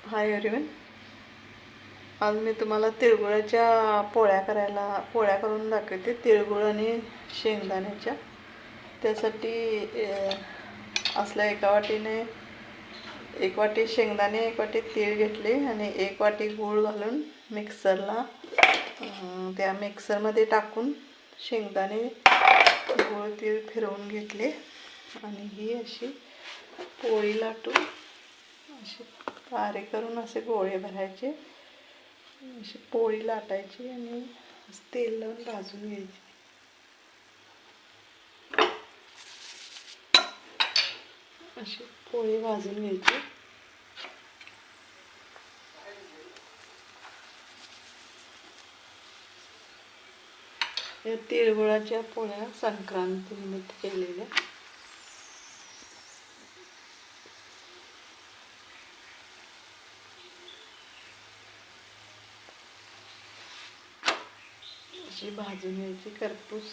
Hi everyone. आज मी तुम्हाला तिळगुळाच्या पोळ्या करून दाखवते. तिळगुळ आणि शेंगदाण्याच्या. त्यासाठी असल्या एका वाटीने 1 वाटी शेंगदाणे, 1 वाटी तीळ घेतले आणि 1 वाटी गूळ घालून मिक्सरला त्या मिक्सरमध्ये टाकून शेंगदाणे गूळ तीळ फिरवून घेतले आणि ही अशी पोळी लाटून अशी कारे करून असे गोळे भरायचे, अशी पोळी लाटायची आणि तेल लावून भाजून घ्यायची. अशी पोळी भाजून घ्यायची. या तिळगुळाच्या पोळ्या संक्रांतीनिमित्त केलेल्या. अशी भाजून घ्यायची करपूस.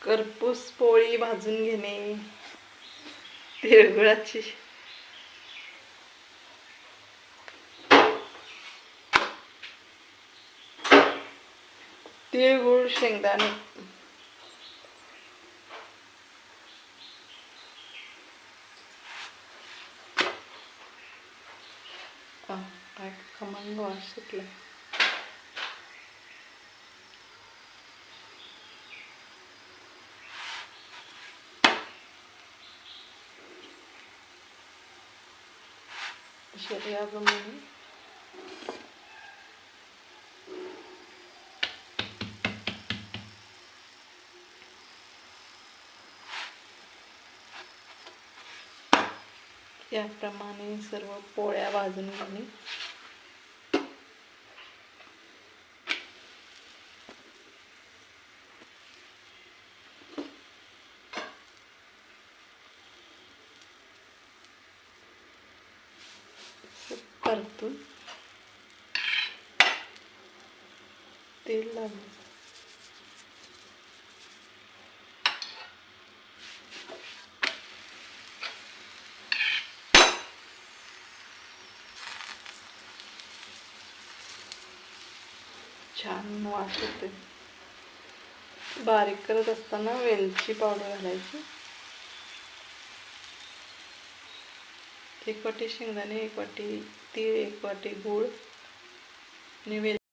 करपूस पोळी भाजून घेणे तिळगुळाची. तिळगुळ शेंगदाणे खमंग वास सुटला. शरीराप्रमाणे याप्रमाणे सर्व पोळ्या भाजून घेणे. परतून तेल लावायचं. छान वास येते. बारीक करत असताना वेलची पावडर घालायची. 1 वाटी शेंगदाणे, 1 वाटी तीळ, 1 वाटी गूळ आणि